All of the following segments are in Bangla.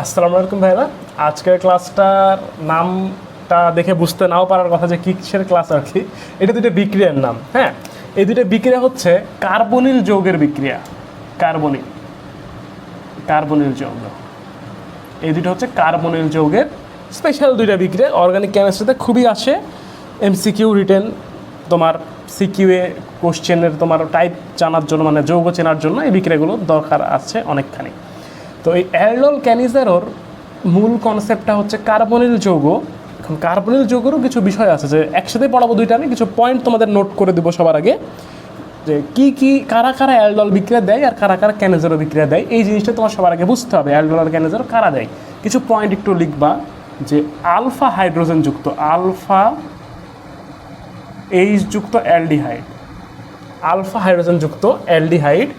আসসালামু আলাইকুম ভাইরা। আজকের ক্লাসটার নামটা দেখে বুঝতে নাও পারার কথা যে কিসের ক্লাস আর কি। এটা দুটো বিক্রিয়ার নাম। হ্যাঁ, এই দুটো বিক্রিয়া হচ্ছে কার্বনিল যৌগের বিক্রিয়া। কার্বনিল কার্বনিল যৌগ, এই দুটো হচ্ছে কার্বনিল যৌগের স্পেশাল দুইটা বিক্রিয়া। অর্গানিক কেমিস্ট্রিতে খুবই আসে, এমসিকিউ রিটেন, তোমার সিকিউএ কোশ্চেনের তোমার টাইপ জানার জন্য, মানে যৌগ চেনার জন্য এই বিক্রিয়াগুলো দরকার আছে অনেকখানি। তো এই অ্যালডল ক্যানিজারোর মূল কনসেপ্টটা হচ্ছে কার্বনিল যৌগ। এখন কার্বনিল যৌগেরও কিছু বিষয় আছে যে একসাথে পড়াবো দুইটা, আমি কিছু পয়েন্ট তোমাদের নোট করে দেবো সবার আগে, যে কি কারা কারা অ্যালডল বিক্রিয়া দেয় আর কারা কারা ক্যানিজারো বিক্রিয়া দেয়। এই জিনিসটা তোমার সবার আগে বুঝতে হবে, অ্যালডল আর ক্যানিজারো কারা দেয়। কিছু পয়েন্ট একটু লিখবা, যে আলফা হাইড্রোজেন যুক্ত, আলফা এইচ যুক্ত অ্যালডিহাইড, আলফা হাইড্রোজেন যুক্ত অ্যালডিহাইড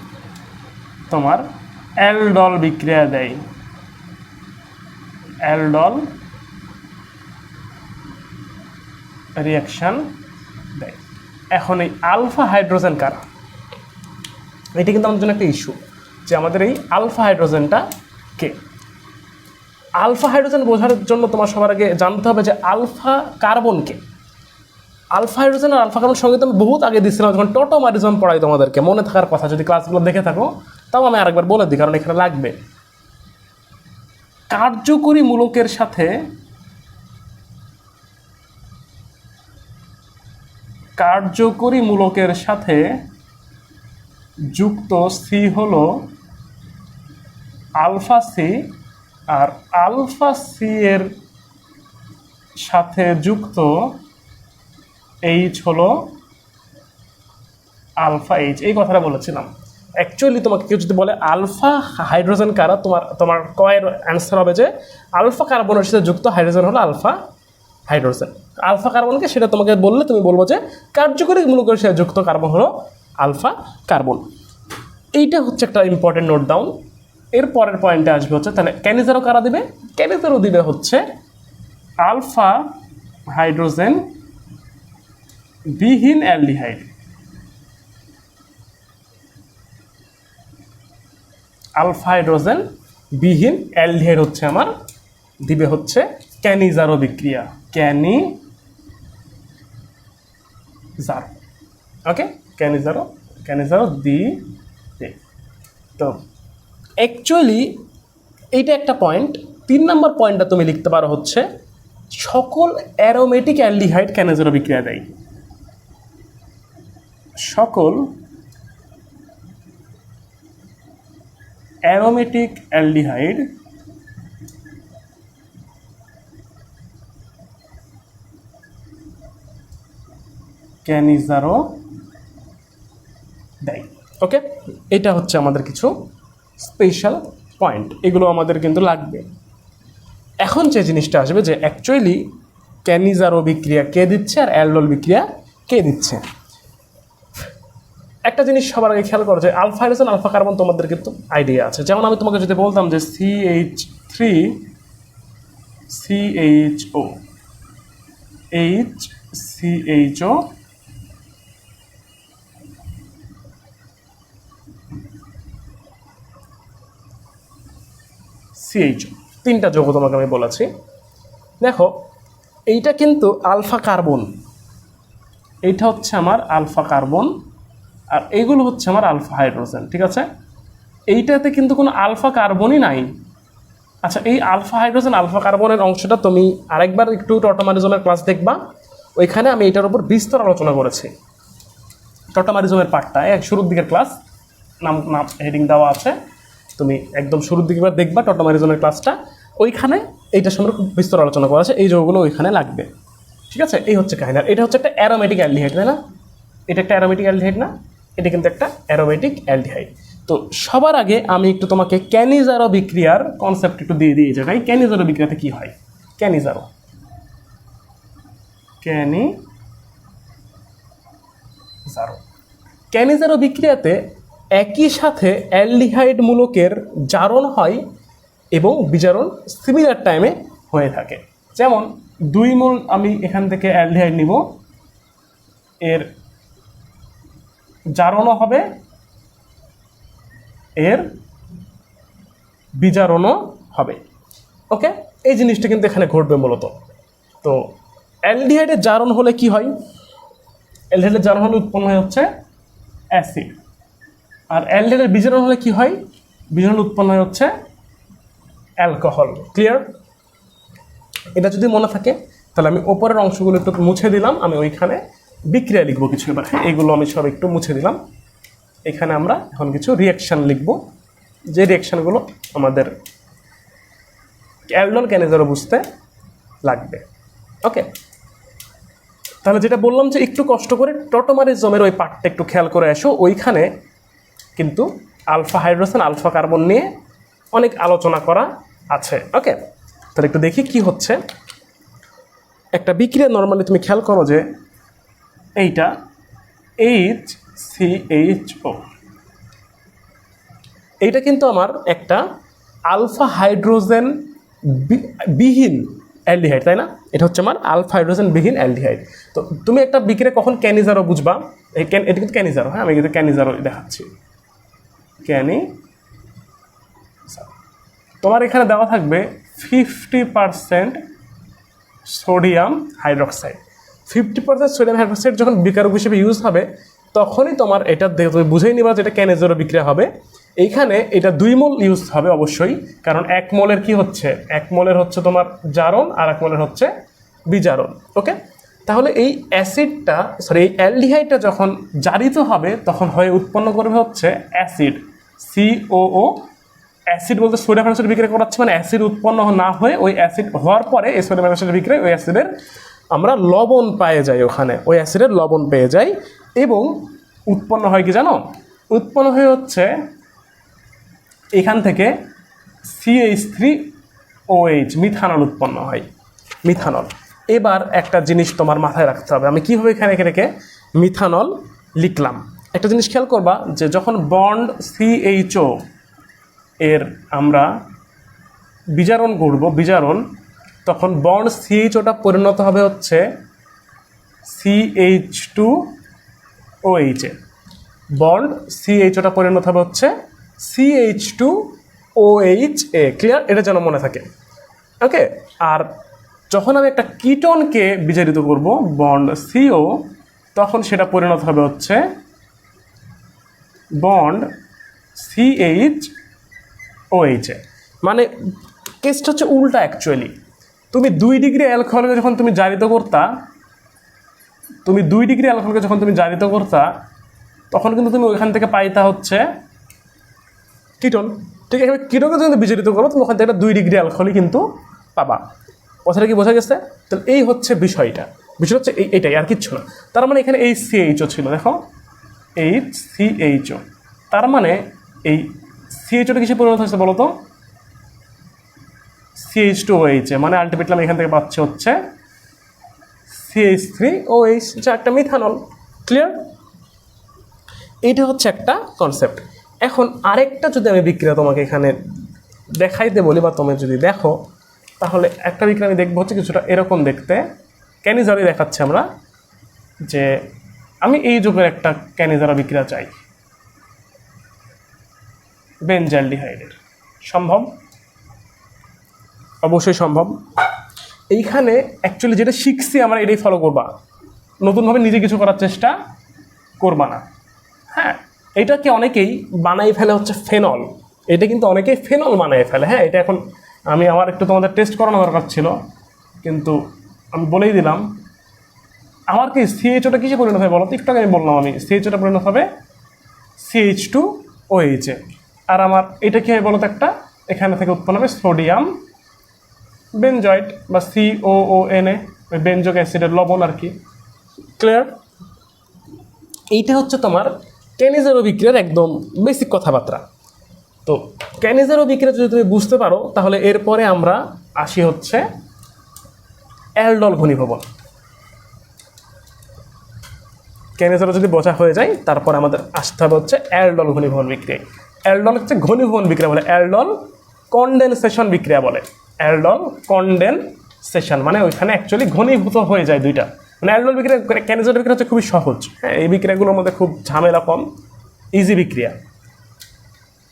তোমার অ্যালডল বিক্রিয়া দেয়। অ্যালডল রিয়াকশান দেয়। এখন এই আলফা হাইড্রোজেন কারা, এটা কিন্তু আমাদের জন্য একটা ইস্যু, যে আমাদের এই আলফা হাইড্রোজেনটা কে। আলফা হাইড্রোজেন বোঝার জন্য তোমার সবার আগে জানতে হবে যে আলফা কার্বনকে। আলফা হাইড্রোজেন আর আলফা কার্বন সঙ্গে আমি বহুত আগে দিচ্ছিলাম যখন টটোমারিজম পড়াই, তোমাদেরকে মনে থাকার কথা, যদি ক্লাসগুলো দেখে থাকো তাও আমি আরেকবার বলে দিই, কারণ এখানে লাগবে। কার্যকরী মূলকের সাথে যুক্ত সি হলো আলফা সি, আর আলফা সি এর সাথে যুক্ত এইচ হলো আলফা এইচ। এই কথাটা বলেছিলাম। অ্যাকচুয়ালি তোমাকে কেউ যদি বলে আলফা হাইড্রোজেন কারা, তোমার কয়ের অ্যান্সার হবে যে আলফা কার্বনের সাথে যুক্ত হাইড্রোজেন হলো আলফা হাইড্রোজেন। আলফা কার্বনকে সেটা তোমাকে বললে তুমি বলবো যে কার্যকরী মূলকের সাথে যুক্ত কার্বন হলো আলফা কার্বন। এইটা হচ্ছে একটা ইম্পর্টেন্ট নোট ডাউন। এর পরের পয়েন্টে আসবে হচ্ছে তাহলে ক্যানিজারো কারা দিবে। ক্যানিজারো দিবে হচ্ছে আলফা হাইড্রোজেন বিহীন অ্যালডিহাইড। আলফা হাইড্রোজেন বিহীন অ্যালডিহাইড হচ্ছে আমার দিবে হচ্ছে ক্যানিজারো বিক্রিয়া। ক্যানিজারো, ওকে, ক্যানিজারো দিবে। তো অ্যাকচুয়ালি এইটা একটা পয়েন্ট। 3 নম্বর পয়েন্টটা তুমি লিখতে পারো হচ্ছে সকল অ্যারোমেটিক অ্যালডিহাইড ক্যানিজারো বিক্রিয়া দেয়। সকল অ্যারোমেটিক অ্যালডিহাইড ক্যানিজারো দেয়। ওকে, এটা হচ্ছে আমাদের কিছু স্পেশাল পয়েন্ট, এগুলো আমাদের কিন্তু লাগবে। এখন যে জিনিসটা আসবে যে অ্যাকচুয়ালি ক্যানিজারো বিক্রিয়া কে দিচ্ছে আর অ্যালডল বিক্রিয়া কে দিচ্ছে। একটা জিনিস সবার আগে খেয়াল করো যে আলফা হাইড্রোজেন আলফা কার্বন তোমাদের কিন্তু আইডিয়া আছে। যেমন আমি তোমাকে যদি বলতাম যে CH3CHO HCHO CHO, 3টা যৌগ তোমাকে আমি বলেছি। দেখো এইটা কিন্তু আলফা কার্বন, এইটা হচ্ছে আমার আলফা কার্বন, আর এইগুলো হচ্ছে আমার আলফা হাইড্রোজেন। ঠিক আছে, এইটাতে কিন্তু কোনো আলফা কার্বনই নাই। আচ্ছা, এই আলফা হাইড্রোজেন আলফা কার্বনের অংশটা তুমি আরেকবার একটু টটোমারিজমের ক্লাস দেখবা, ওইখানে আমি এটার উপর বিস্তর আলোচনা করেছি। টটোমারিজমের পার্টটা শুরুর দিকের ক্লাস, নাম হেডিং দেওয়া আছে, তুমি একদম শুরুর দিকে দেখবা টটোমারিজমের ক্লাসটা, ওইখানে এইটার সম্পর্কে খুব বিস্তর আলোচনা করা আছে। এই যৌগগুলো ওইখানে লাগবে। ঠিক আছে, এই হচ্ছে কাহিনী। আর এটা হচ্ছে একটা অ্যারোমেটিক অ্যালডিহাইড, তাই না? এটা একটা অ্যারোমেটিক অ্যালডিহাইড না? এটা কিন্তু একটা অ্যারোমেটিক অ্যালডিহাইড। তো সবার আগে আমি একটু তোমাকে ক্যানিজারো বিক্রিয়ার কনসেপ্ট একটু দিয়ে দিই। জায়গায় ক্যানিজারো বিক্রিয়াতে কি হয়। ক্যানিজারো বিক্রিয়াতে একই সাথে অ্যালডিহাইড মূলকের জারণ হয় এবং বিজারণ সিমিলার টাইমে হয়ে থাকে। যেমন 2 মোল আমি এখান থেকে অ্যালডিহাইড নিব, এর জারণও হবে, এর বিজারণও হবে। ওকে, এই জিনিসটা কিন্তু এখানে ঘটবে মূলত। তো অ্যালডিহাইডের জারণ হলে কি হয়? অ্যালডিহাইডের জারণ হলে উৎপন্ন হয় হচ্ছে অ্যাসিড, আর অ্যালডিহাইডের বিজারণ হলে কি হয়? বিজারণ উৎপন্ন হয় হচ্ছে অ্যালকোহল। ক্লিয়ার? এটা যদি মনে থাকে তাহলে আমি ওপরের অংশগুলো একটু মুছে দিলাম, আমি ওইখানে বিক্রিয়া লিখবো কিছু এবার। হ্যাঁ, এইগুলো আমি সব একটু মুছে দিলাম। এখানে আমরা এখন কিছু রিয়াকশান লিখব, যে রিয়াকশানগুলো আমাদের অ্যালডল ক্যানেজারও বুঝতে লাগবে। ওকে, তাহলে যেটা বললাম যে একটু কষ্ট করে টটোমারিজমের ওই পার্টটা একটু খেয়াল করে আসো, ওইখানে কিন্তু আলফা হাইড্রোজেন আলফা কার্বন নিয়ে অনেক আলোচনা করা আছে। ওকে, তাহলে একটু দেখি কি হচ্ছে। একটা বিক্রিয়া নর্মালি তুমি খেয়াল করো যে এইটা HCHO, এইটা কিন্তু আমার একটা আলফা হাইড্রোজেন বিহীন অ্যালডিহাইড, তাই না? এটা হচ্ছে আমার আলফা হাইড্রোজেন বিহীন অ্যালডিহাইড। তো তুমি একটা বিক্রিয়া কখন ক্যানিজারও বুঝবা, এটা কিন্তু ক্যানিজারও। হ্যাঁ, আমি কিন্তু ক্যানিজারও দেখাচ্ছি। তোমার এখানে দেওয়া থাকবে 50% সোডিয়াম হাইড্রোক্সাইড। 50% সোডিয়াম হাইড্রোক্সাইড যখন বিকারক হিসেবে ইউজ হবে, তখনই তোমার এটা তুমি বুঝেই নিবা যে এটা ক্যানেজারও বিক্রিয়া হবে। এইখানে এটা 2 মোল ইউজ হবে অবশ্যই, কারণ 1 মোলের কি হচ্ছে, 1 মোলের হচ্ছে তোমার জারণ আর 1 মোলের হচ্ছে বিজারণ। ওকে, তাহলে এই অ্যাসিডটা এই অ্যালডিহাইডটা যখন জারিত হবে তখন হয়ে উৎপন্ন করবে হচ্ছে অ্যাসিড COO। অ্যাসিড বলতে সোডিয়াম হাইড্রোক্সাইড বিক্রিয়া করাচ্ছে, মানে অ্যাসিড উৎপন্ন না হয়ে ওই অ্যাসিড হওয়ার পরে এই সোডিয়াম হাইড্রোক্সাইড বিক্রিয়া ওই অ্যাসিডের আমরা লবণ পেয়ে যাই, ওখানে ওই অ্যাসিডের লবণ পেয়ে যাই। এবং উৎপন্ন হয় কি জানো? উৎপন্ন হয়ে হচ্ছে এখান থেকে CH3OH মিথানল উৎপন্ন হয়, মিথানল। এবার একটা জিনিস তোমার মাথায় রাখতে হবে, আমি কীভাবে এখানে রেখে মিথানল লিখলাম। একটা জিনিস খেয়াল করবা যে যখন বন্ড CHO এর আমরা বিজারণ করব, বিজারণ, তখন বন্ড CHOটা পরিণত হবে হচ্ছে CH2OH এ। বন্ড CHOটা পরিণত হবে হচ্ছে CH2OHA। ক্লিয়ার? এটা যেন মনে থাকে। ওকে, আর যখন আমি একটা কিটোনকে বিজারিত করব বন্ড CO, তখন সেটা পরিণত হবে হচ্ছে বন্ড CHOH এ। মানে কেসটা হচ্ছে উল্টা অ্যাকচুয়ালি। তুমি 2 ডিগ্রি অ্যালকোহলকে যখন তুমি জারিত করতা, তখন কিন্তু তুমি ওইখান থেকে পাইতা হচ্ছে কিটোন। ঠিক আছে, কিটোনকে যদি বিজারিত করো তুমি ওখান থেকে 2 ডিগ্রি অ্যালকোহলই কিন্তু পাবা। কথাটা কি বোঝা গেছে? তাহলে এই হচ্ছে বিষয়টা। বিষয় হচ্ছে এইটাই, আর কিচ্ছু না। তার মানে এখানে HCHO ছিল, দেখো HCHO। তার মানে এই CHOটা কিসে পরিণত হয়েছে বলো তো? CH2OH এ। মানে আলটিমেটলি আমি এখান থেকে পাচ্ছি হচ্ছে CH3OH, যা একটা মিথানল। ক্লিয়ার? এইটা হচ্ছে একটা কনসেপ্ট। এখন আরেকটা যদি আমি বিক্রিয়া তোমাকে এখানে দেখাইতে বলি বা তুমি যদি দেখো, তাহলে একটা বিক্রিয়া আমি দেখবো হচ্ছে কিছুটা এরকম দেখতে। ক্যানিজারি দেখাচ্ছে আমরা, যে আমি এই যুগের একটা ক্যানিজারা বিক্রিয়া চাই বেনজালডিহাইডের। সম্ভব? অবশ্যই সম্ভব। এইখানে অ্যাকচুয়ালি যেটা শিখছি আমরা এটাই ফলো করবা, নতুনভাবে নিজে কিছু করার চেষ্টা করবা না। হ্যাঁ, এটাকে অনেকেই বানাই ফেলে হচ্ছে ফেনল। এটা কিন্তু অনেকেই ফেনল বানাই ফেলে। হ্যাঁ, এটা এখন আমার একটু তোমাদের টেস্ট করানো দরকার ছিল, কিন্তু আমি বলেই দিলাম। আমার কি CHOটা কিসে পরিণত হবে বলো তো? একটু আগে আমি বললাম, আমি CHOটা পরিণত হবে CH2OH এ। আর আমার এটা কি হয় বলো তো? একটা এখানে থেকে উৎপন্ন হবে সোডিয়াম বেনজয়েট বা COONA, ওই বেনজোইক অ্যাসিডের লবণ আর কি। ক্লিয়ার? এইটা হচ্ছে তোমার ক্যানিজারো বিক্রিয়ার একদম বেসিক কথাবার্তা। তো ক্যানিজারো বিক্রিয়া যদি তুমি বুঝতে পারো, তাহলে এরপরে আমরা আসি হচ্ছে অ্যালডল ঘনীভবন। ক্যানিজারো যদি বোঝা হয়ে যায়, তারপর আমাদের আসতে হবে হচ্ছে অ্যালডল ঘনীভবন বিক্রিয়া। অ্যালডল হচ্ছে ঘনীভবন বিক্রিয়া বলে, অ্যালডল কনডেনসেশন বিক্রিয়া বলে। অ্যালডল কনডেনসেশন মানে ওইখানে অ্যাকচুয়ালি ঘনীভূত হয়ে যায় দুইটা। মানে অ্যালডল বিক্রিয়া, ক্যানিজারো বিক্রিয়া হচ্ছে খুবই সহজ। হ্যাঁ, এই বিক্রিয়াগুলোর মধ্যে খুব ঝামেলা কম, ইজি বিক্রিয়া।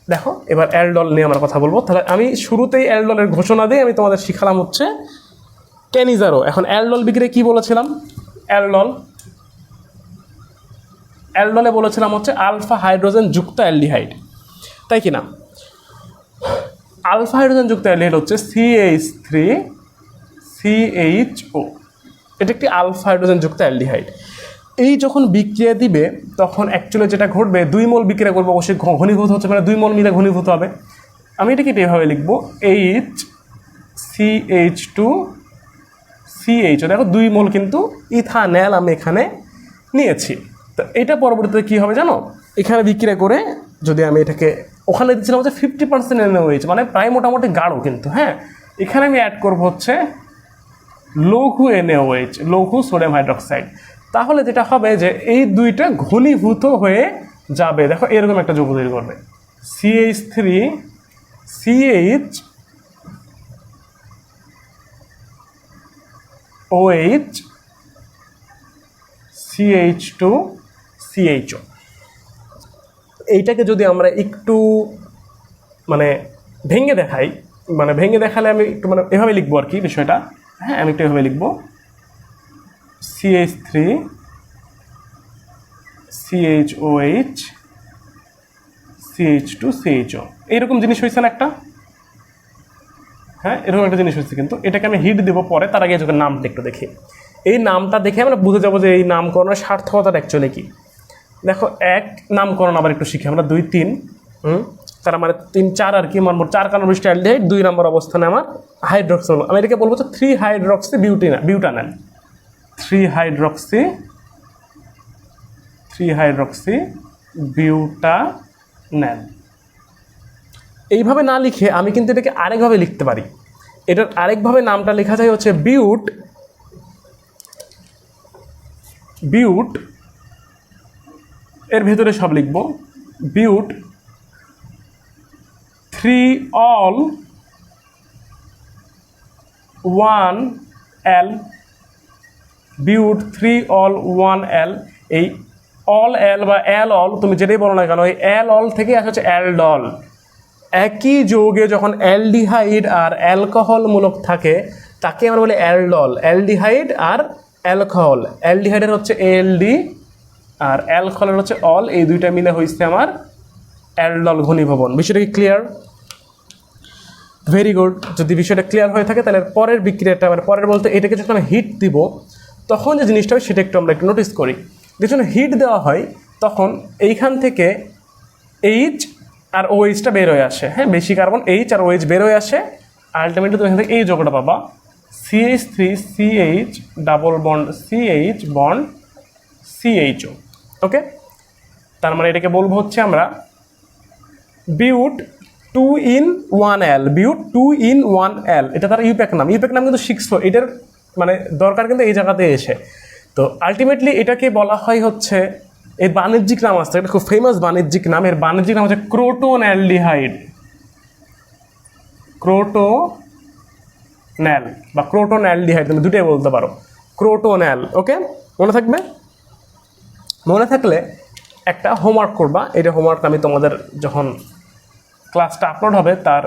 দেখো এবার অ্যালডল নিয়ে আমরা কথা বলবো। তাহলে আমি শুরুতেই অ্যালডলের ঘোষণা দিয়ে আমি তোমাদের শিখালাম হচ্ছে টেনিজারো। এখন অ্যালডল বিক্রিয়া কি বলেছিলাম? অ্যালডলে বলেছিলাম হচ্ছে আলফা হাইড্রোজেন যুক্ত অ্যালডিহাইড, তাই কি না? আলফা হাইড্রোজেন যুক্ত অ্যালডিহাইড হচ্ছে CH3CHO, এটা একটি আলফা হাইড্রোজেন যুক্ত অ্যালডিহাইড। এই যখন বিক্রিয়া দিবে তখন অ্যাকচুয়ালি যেটা ঘটবে, 2 মোল বিক্রিয়া করবে, অবশ্যই ঘনীভূত হচ্ছে, মানে 2 মোল মিলে ঘনীভূত হবে। আমি এটাকে এভাবে লিখবো HCH2CHO। দেখো 2 মোল কিন্তু ইথানল আমি এখানে নিয়েছি। তো এটা পরবর্তীতে কী হবে জানো? এখানে বিক্রিয়া করে যদি আমি এটাকে ওখানে দিচ্ছিলাম হচ্ছে 50% NaOH, মানে প্রায় মোটামুটি গাঢ় কিন্তু, হ্যাঁ। এখানে আমি অ্যাড করবো হচ্ছে লঘু NaOH, লঘু সোডিয়াম হাইড্রোক্সাইড। তাহলে যেটা হবে যে এই দুইটা ঘনীভূত হয়ে যাবে। দেখো এরকম একটা যৌগ তৈরি করবে, CH3CHOH CH2CHO। এইটাকে যদি আমরা একটু মানে ভেঙে দেখাই, মানে ভেঙে দেখালে আমি একটু মানে এভাবে লিখবো আর কি বিষয়টা, হ্যাঁ। আমি একটু এভাবে লিখবো CH3CHOH CH2CHO। এইরকম জিনিস হয়েছে না একটা? হ্যাঁ, এরকম একটা জিনিস হচ্ছে। কিন্তু এটাকে আমি হিট দেবো পরে, তার আগে যখন নামটা একটু দেখি, এই নামটা দেখে আমরা বুঝে যাবো যে এই নামকরণের সার্থকতাটা অ্যাকচুয়ালি কি। দেখো এক নামকরণ আবার একটু শিখি আমরা, 2 3 তার মানে 3 4 আর কি, মোট 4 কার্বন অ্যালডিহাইড, 2 নম্বর অবস্থানে আমার হাইড্রক্সিল। আমি এটাকে বলবো হচ্ছে 3 হাইড্রক্সি বিউটানাল, 3 হাইড্রক্সি বিউটানাল। এইভাবে না লিখে আমি কিন্তু এটাকে আরেকভাবে লিখতে পারি। এটার আরেকভাবে নামটা লেখা যায় হচ্ছে বিউট এর ভেতরে সব লিখব, বিউট 3 all 1L, বিউট 3 all 1L। এই অল এল বা অ্যাল অল তুমি যেটাই বলো না কেন, এই অ্যাল অল থেকে আসে হচ্ছে অ্যালডল। একই যৌগে যখন অ্যালডিহাইড আর অ্যালকোহলমূলক থাকে তাকে আমরা বলি অ্যালডল। অ্যালডিহাইড আর অ্যালকোহল, অ্যালডিহাইডের হচ্ছে ALD আর অ্যালকোহলের হচ্ছে অল, এই দুইটা মিলে হয়েছে আমার অ্যালডল ঘনীভবন। বিষয়টা কি ক্লিয়ার? Very good. যদি বিষয়টা ক্লিয়ার হয়ে থাকে তাহলে পরের বিক্রিয়াটা, মানে পরের বলতে এটাকে যখন আমি হিট দিব তখন যে জিনিসটা হয় সেটা একটু আমরা একটু নোটিস করি। যখন হিট দেওয়া হয় তখন এইখান থেকে H আর OH বের হয়ে আসে, হ্যাঁ, বেশি কার্বন H আর OH বের হয়ে আসে। আলটিমেটলি তুমি এখান থেকে এই যোগটা পাবা, CH3CH double bond CH bond CHO। ওকে, তার মানে এটাকে বলবো হচ্ছে আমরা বিউট 2 in 1L, বিউট 2 in 1L। এটা তার ইউপ্যাক নাম কিন্তু শিখছো, এটার মানে দরকার কিন্তু এই জায়গাতে এসে। তো আলটিমেটলি এটাকে বলা হয় হচ্ছে, এর বাণিজ্যিক নাম আছে, এটা খুব ফেমাস বাণিজ্যিক নাম। এর বাণিজ্যিক নাম হচ্ছে ক্রোটোন অ্যালডিহাইড, ক্রোটোন্যাল বা ক্রোটোন অ্যালডিহাইড, তুমি দুটোই বলতে পারো, ক্রোটোন্যাল। ওকে, মনে থাকবে? মনে থাকলে একটা হোমওয়ার্ক করবা। এটা হোমওয়ার্ক আমি তোমাদের যখন ক্লাসটা আপলোড হবে তার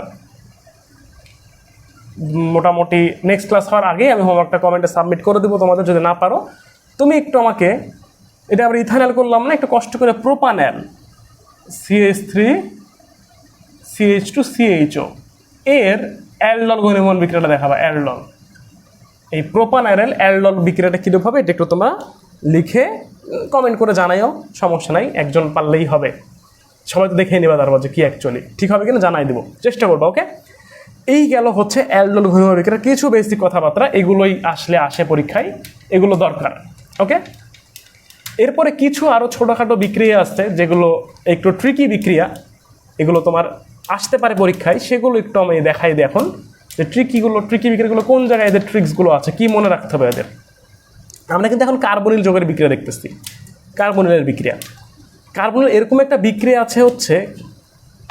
মোটামুটি নেক্সট ক্লাস হওয়ার আগেই আমি হোমওয়ার্কটা কমেন্টে সাবমিট করে দেবো তোমাদের। যদি না পারো তুমি একটু আমাকে, এটা আমরা ইথানল করলাম না, একটু কষ্ট করে প্রোপানল CH3CH2CHO এর অ্যালডল ঘনীভবন বিক্রিয়াটা দেখাবা। অ্যালডল, এই প্রোপানল অ্যালডল বিক্রিয়াটা কীরকম হবে এটা একটু তোমরা লিখে কমেন্ট করে জানাইও, সমস্যা নাই, একজন পারলেই হবে। সবাই তো দেখে নেবা তারপর যে কী অ্যাকচুয়ালি ঠিক হবে কিনা জানাই দেবো, চেষ্টা করবো। ওকে, এই গেল হচ্ছে অ্যালডল ঘনীভবন বিক্রিয়া কিছু বেসিক কথাবার্তা, এগুলোই আসে পরীক্ষায়, এগুলো দরকার। ওকে, এরপরে কিছু আরও ছোটোখাটো বিক্রিয়া আসছে যেগুলো একটু ট্রিকি বিক্রিয়া, এগুলো তোমার আসতে পারে পরীক্ষায়, সেগুলো একটু আমি দেখাই দিই এখন যে ট্রিকি বিক্রিয়াগুলো কোন জায়গায়, এদের ট্রিক্সগুলো আছে, কি মনে রাখতে হবে এদের। আমরা কিন্তু এখন কার্বনিল যৌগের বিক্রিয়া দেখতেছি, কার্বনিলের বিক্রিয়া। কার্বনিল এরকম একটা বিক্রিয়া আছে হচ্ছে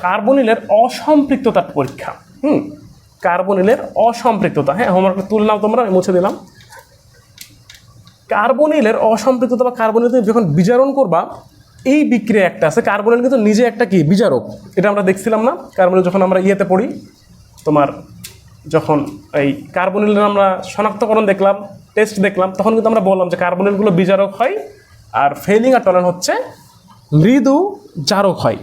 কার্বনিলের অসম্পৃক্ততার পরীক্ষা। কার্বনিলের অসম্পৃক্ততা, হ্যাঁ, হোমওয়ার্কটা তুলে নাও তোমরা, আমি মুছে দিলাম। কার্বনিলের অসম্পৃক্ততা বা কার্বনিল যখন বিজারণ করবা এই বিক্রিয়া একটা আছে, কার্বনিল কিন্তু নিজে একটা কি বিজারক, এটা আমরা দেখছিলাম না কার্বনিল যখন আমরা ইয়েতে পড়ি, তোমার যখন এই কার্বনিলের আমরা শনাক্তকরণ দেখলাম, টেস্ট দেখলাম, তখন কিন্তু আমরা বললাম যে কার্বনিলগুলো বিজারক হয় আর ফেলিং আর টলান হচ্ছে মৃদু জারক হয়।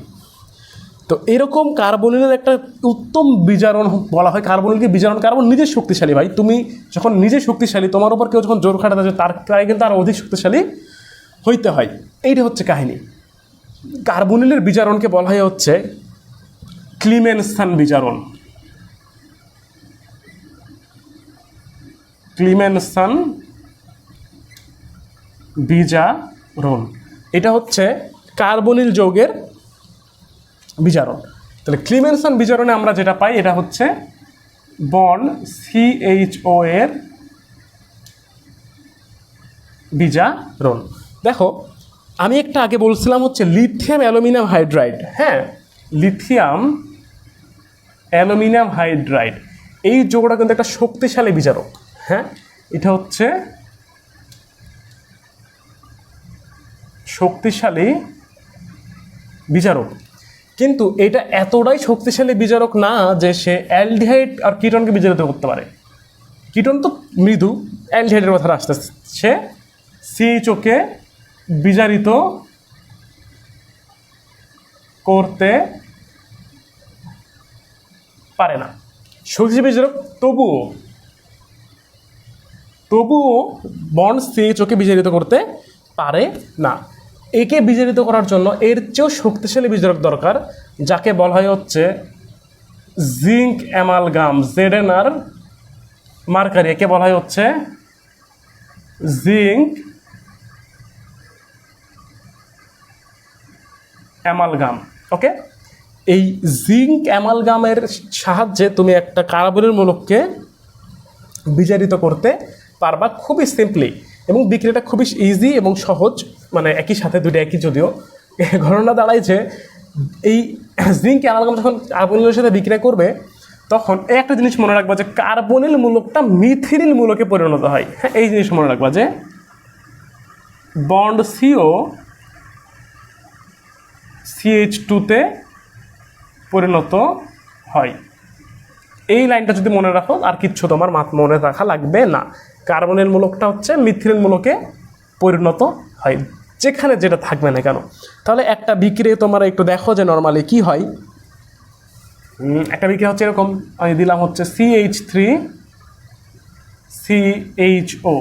তো এরকম কার্বনিলের একটা উত্তম বিজারণ বলা হয়, কার্বনিলকে বিজারণ, কার্বন নিজে শক্তিশালী ভাই, তুমি যখন নিজে শক্তিশালী তোমার উপর কেউ যখন জোর খাটাতে যায় তার কিন্তু আরও অধিক শক্তিশালী হইতে হয়, এইটা হচ্ছে কাহিনী। কার্বনিলের বিজারণকে বলা হয় হচ্ছে ক্লিমেনসন বিজারণ, ক্লিমেনসন বিজারণ, এটা হচ্ছে কার্বনিল যৌগের বিজারণ। তাহলে ক্লিমেনসন বিজারণে আমরা যেটা পাই এটা হচ্ছে বন্ড CHO এর বিজারণ। দেখো আমি একটা আগে বলছিলাম হচ্ছে লিথিয়াম অ্যালুমিনিয়াম হাইড্রাইড, হ্যাঁ লিথিয়াম অ্যালুমিনিয়াম হাইড্রাইড এই যৌগটা কিন্তু একটা শক্তিশালী বিজারক, হ্যাঁ এটা হচ্ছে শক্তিশালী বিজারক, কিন্তু এটা এতটাই শক্তিশালী বিজারক না যে সে অ্যালডিহাইড আর কিটনকে বিজারিত করতে পারে। কিটন তো মৃদু, অ্যালডিহাইডের কথা আসতেছে, সে CHO কে বিজারিত করতে পারে না, শক্তিশালী বিজারক তবুও বন্ড CHO কে বিজারিত করতে পারে না। একে বিজারিত করার জন্য এর চেয়েও শক্তিশালী বিজারক দরকার, যাকে বলা হয় হচ্ছে জিঙ্ক অ্যামালগাম, ZnR মার্কারি, একে বলা হয় হচ্ছে জিঙ্ক অ্যামালগাম। ওকে, এই জিঙ্ক অ্যামালগামের সাহায্যে তুমি একটা কার্বনিল মূলককে বিজারিত করতে পারবা খুবই সিম্পলি, এবং বিক্রিয়াটা খুবই ইজি এবং সহজ, মানে একই সাথে দুটো একই, যদিও ঘটনা দাঁড়ায় যে এই জিঙ্ক অ্যামালগাম যখন কার্বনিলের সাথে বিক্রিয়া করবে তখন এই একটা জিনিস মনে রাখবা যে কার্বনিল মূলকটা মিথিলিন মূলকে পরিণত হয়। হ্যাঁ এই জিনিস মনে রাখবা যে বন্ড CO CH2 তে পরিণত হয়। এই লাইনটা যদি মনে রাখো আর কিচ্ছু তোমার মনে রাখা লাগবে না। কার্বনিল মূলকটা হচ্ছে মিথিলিন মূলকে পরিণত হয়, যেখানে যেটা থাকবে না কেন। তাহলে একটা বিক্রিয়া তোমরা একটু দেখো যে নর্মালি কি হয়। একটা বিক্রিয়া হচ্ছে এরকম, আমি দিলাম হচ্ছে CH3CHO,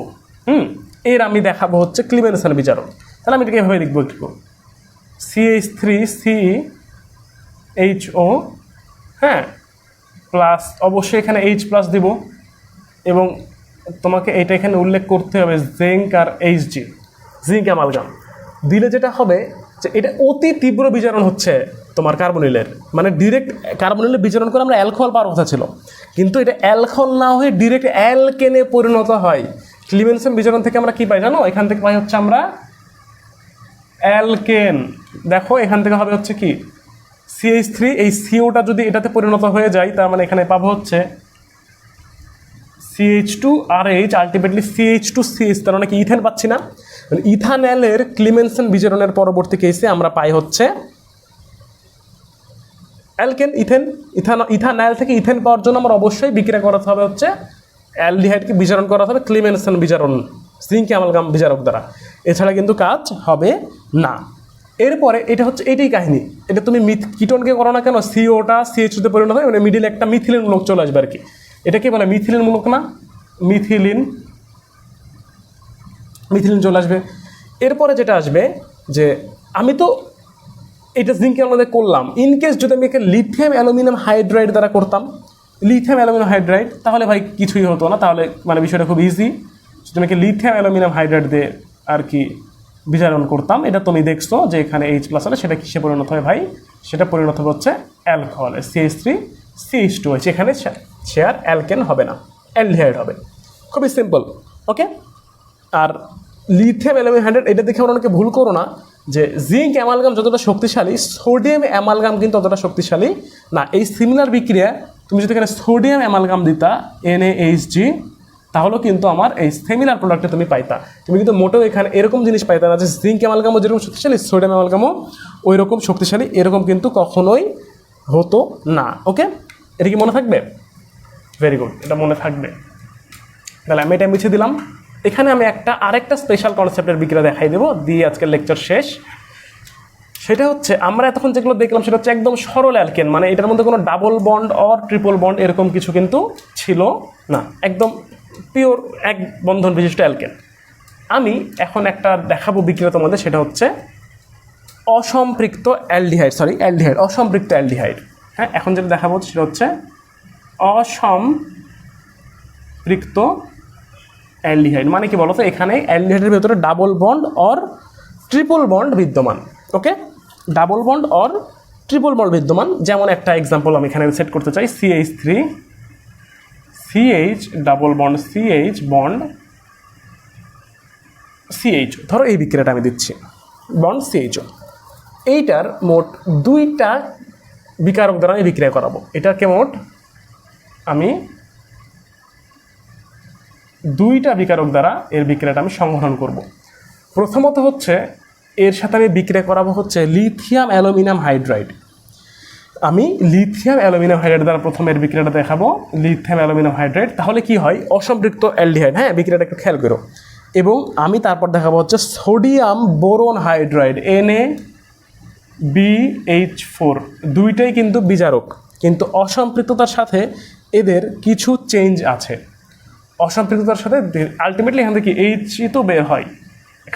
এর আমি দেখাবো হচ্ছে ক্লিমেনসন বিজারণ। তাহলে আমি এটাকে এভাবে লিখবো একটু, CH3CHO, হ্যাঁ প্লাস অবশ্যই এখানে H প্লাস দিব, এবং তোমাকে এটা এখানে উল্লেখ করতে হবে জিঙ্ক আর HG, জিঙ্ক অ্যামালগাম দিলে যেটা হবে যে এটা অতি তীব্র বিজারণ হচ্ছে তোমার কার্বনিলের, মানে ডিরেক্ট কার্বনিলের বিজারণ করে আমরা অ্যালকোহল পাওয়ার কথা ছিল, কিন্তু এটা অ্যালকোহল না হয়ে ডিরেক্ট অ্যালকেনে পরিণত হয়। ক্লিমেনসন বিজারণ থেকে আমরা কি পাই জানো, এখান থেকে পাই হচ্ছে আমরা অ্যালকেন। দেখো এখান থেকে হবে হচ্ছে কি CH3, এই COটা যদি এটাতে পরিণত হয়ে যায় তার মানে এখানে পাবো হচ্ছে CH2RH, আলটিমেটলি CH2CH, তার মানে কি ইথেন পাচ্ছি না। মানে ইথানলের ক্লিমেনসন বিজারণের পরবর্তী কেসে আমরা পাই হচ্ছে অ্যালকেন, ইথানল থেকে ইথেন পাওয়ার জন্য আমার অবশ্যই বিক্রিয়া করাতে হবে হচ্ছে অ্যালডিহাইডকে বিজারণ করাতে হবে ক্লিমেনসন বিজারণ, জিঙ্ক অ্যামালগাম বিজারক দ্বারা, এছাড়া কিন্তু কাজ হবে না। এরপরে এটা হচ্ছে এটাই কাহিনী, এটা তুমি কিটনকে করো না কেন COটা CH2 তে পরিণত হয়, মানে মিডিলে একটা মিথিলিন মূলক চলে আসবে আর কি। এটাকে বলে মিথিলিন মূলক না, মিথিলিন চলে আসবে। এরপরে যেটা আসবে যে আমি তো এটা জিঙ্ক অ্যামালগাম করলাম, ইনকেস যদি আমি একে লিথিয়াম অ্যালুমিনিয়াম হাইড্রাইড দ্বারা করতাম, লিথিয়াম অ্যালুমিনিয়াম হাইড্রাইড, তাহলে ভাই কিছুই হতো না, তাহলে মানে বিষয়টা খুব ইজি। যদি আমি লিথিয়াম অ্যালুমিনিয়াম হাইড্রাইড দিয়ে আর কি বিজারণ করতাম, এটা তুমি দেখছো যে এখানে H প্লাস হলে সেটা কিসে পরিণত হয় ভাই, সেটা পরিণত হবে হচ্ছে অ্যালকোহল, CH3CH2, এখানে সে আর অ্যালকেন হবে না, অ্যালডিহাইড হবে, খুবই সিম্পল। ওকে, আর লিথিয়াম অ্যালুমিনিয়াম হাইড্রাইড এটা দেখে আমরা অনেকে ভুল করো না যে জিঙ্ক অ্যামালগাম যতটা শক্তিশালী সোডিয়াম অ্যামালগাম কিন্তু ততটা শক্তিশালী না। এই সিমিলার বিক্রিয়া তুমি যদি এখানে সোডিয়াম অ্যামালগাম দিতা NaHG তাহলেও কিন্তু আমার এই সিমিলার প্রোডাক্টে তুমি পাইতা। তুমি কিন্তু মোটেও এখানে এরকম জিনিস পাইতা না যে জিঙ্ক অ্যামালগামও যেরকম শক্তিশালী সোডিয়াম অ্যামালগামও ওই রকম শক্তিশালী, এরকম কিন্তু কখনোই হতো না। ওকে, এটা কি মনে থাকবে? ভেরি গুড, এটা মনে থাকবে। তাহলে আমি এটা মুছে দিলাম। এখানে আমি আরেকটা স্পেশাল কনসেপ্টের বিক্রিয়া দেখাই দেবো, দিয়ে আজকের লেকচার শেষ। সেটা হচ্ছে আমরা এতক্ষণ যেগুলো দেখলাম সেটা হচ্ছে একদম সরল অ্যালকেন, মানে এটার মধ্যে কোনো double bond or triple bond এরকম কিছু কিন্তু ছিল না, একদম পিওর এক বন্ধন বিশিষ্ট অ্যালকেন। আমি এখন একটা দেখাবো বিক্রিয়া তোমাদের, সেটা হচ্ছে অসম্পৃক্ত অ্যালডিহাইড, অসম্পৃক্ত অ্যালডিহাইড। হ্যাঁ, এখন যেটা দেখাবো সেটা হচ্ছে অসম্পৃক্ত অ্যালডিহাইড। মানে কি বলতো, এখানে অ্যালডিহাইডের ভেতরে double bond or triple bond বিদ্যমান। Okay, double bond or triple bond বিদ্যমান। যেমন একটা এক্সাম্পল আমি এখানে সেট করতে চাই, CH3 CH double bond CH bond CH, ধরো এই বিক্রিয়াটা আমি দিচ্ছি বন্ড CHO। এইটার মোট 2টা বিকারক দ্বারা আমি বিক্রিয়া করাবো। এটাকে মোট আমি 2টা বিকারক দ্বারা এর বিক্রিয়াটা আমি সংঘটন করব। প্রথমত হচ্ছে এর সাথে আমি বিক্রিয়া করাবো হচ্ছে লিথিয়াম অ্যালুমিনিয়াম হাইড্রাইড। আমি লিথিয়াম অ্যালুমিনিয়াম হাইড্রাইড দ্বারা প্রথমের বিক্রিয়াটা দেখাবো, লিথিয়াম অ্যালুমিনিয়াম হাইড্রাইড। তাহলে কি হয়, অসম্পৃক্ত অ্যালডিহাইড। হ্যাঁ, বিক্রিয়াটা একটু খেয়াল করো। এবং আমি তারপর দেখাবো হচ্ছে সোডিয়াম বোরন হাইড্রাইড, NaBH4। দুইটাই কিন্তু বিজারক, কিন্তু অসম্পৃক্ততার সাথে এদের কিছু চেঞ্জ আছে। অসম্পৃক্ততার সাথে আলটিমেটলি এখান থেকে এইচই তো বের হয়,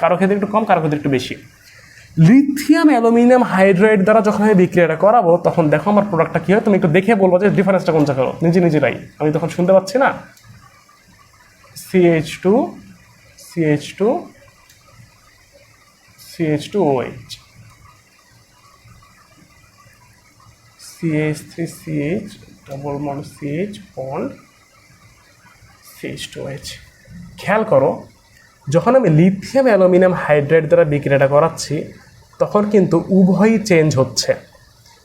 কারো ক্ষেত্রে একটু কম, কারো ক্ষেত্রে একটু বেশি। লিথিয়াম অ্যালুমিনিয়াম হাইড্রাইড দ্বারা যখন আমি বিক্রিয়াটা করাবো তখন দেখো আমার প্রোডাক্টটা কী হয়। তুমি একটু দেখে বলবো যে ডিফারেন্সটা কোন জায়গায়, নিজেরাই। আমি তখন শুনতে পাচ্ছি না, CH2 CH2OH, CH3CH double bond CH bond CH2OH। খেয়াল করো, যখন আমি লিথিয়াম অ্যালুমিনিয়াম হাইড্রাইড দ্বারা বিক্রিয়াটা করাচ্ছি তখন কিন্তু উভয়ই চেঞ্জ হচ্ছে।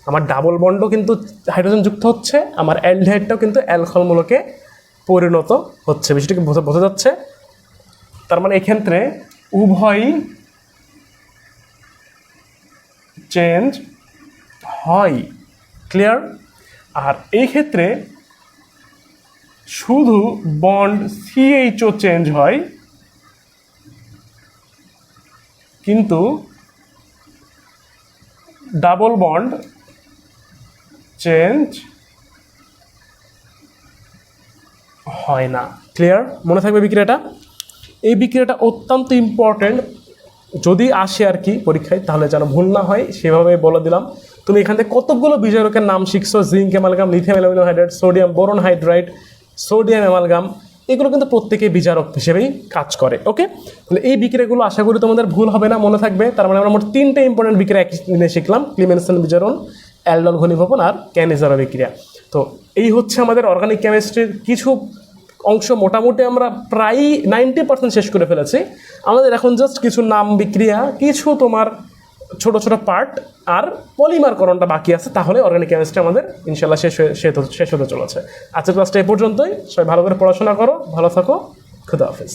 আমার ডাবল বন্ডও কিন্তু হাইড্রোজেন যুক্ত হচ্ছে, আমার অ্যালডিহাইডটাও কিন্তু অ্যালকোহল পরিণত হচ্ছে। বিষয়টাকে বোঝা যাচ্ছে? তার মানে এক্ষেত্রে উভয়ই চেঞ্জ হয়। ক্লিয়ার? আর এই ক্ষেত্রে শুধু বন্ড CHO চেঞ্জ হয়, কিন্তু ডাবল বন্ড চেঞ্জ হয় না। ক্লিয়ার? মনে থাকবে বিক্রিয়াটা? এই বিক্রিয়াটা অত্যন্ত ইম্পর্টেন্ট, যদি আসে আর কি পরীক্ষায়, তাহলে যেন ভুল না হয় সেভাবে বলে দিলাম। তুমি এখান থেকে কতগুলো বিজারকের নাম শিখছো, zinc amalgam, lithium aluminium hydride, sodium boron hydride, sodium amalgam, এগুলো কিন্তু প্রত্যেকেই বিজারক হিসেবেই কাজ করে। ওকে, তাহলে এই বিক্রিয়াগুলো আশা করি তোমাদের ভুল হবে না, মনে থাকবে। তার মানে আমরা মোট 3টে ইম্পর্টেন্ট বিক্রিয়া একদিনে শিখলাম, ক্লিমেনসেন বিজারণ, অ্যালডন ঘনীভবন আর ক্যানিজারা বিক্রিয়া। তো এই হচ্ছে আমাদের অর্গানিক কেমিস্ট্রির কিছু অংশ, মোটামুটি আমরা প্রায় 90% শেষ করে ফেলেছি। আমাদের এখন জাস্ট কিছু নাম বিক্রিয়া, কিছু তোমার ছোট ছোট পার্ট আর পলিমারকরণটা বাকি আছে, তাহলে অর্গানিক কেমিস্ট্রি আমাদের ইনশাল্লাহ শেষ হতে চলেছে। আজকের ক্লাসটা এই পর্যন্তই। সবাই ভালো করে পড়াশোনা করো, ভালো থাকো, খুদা হাফেজ।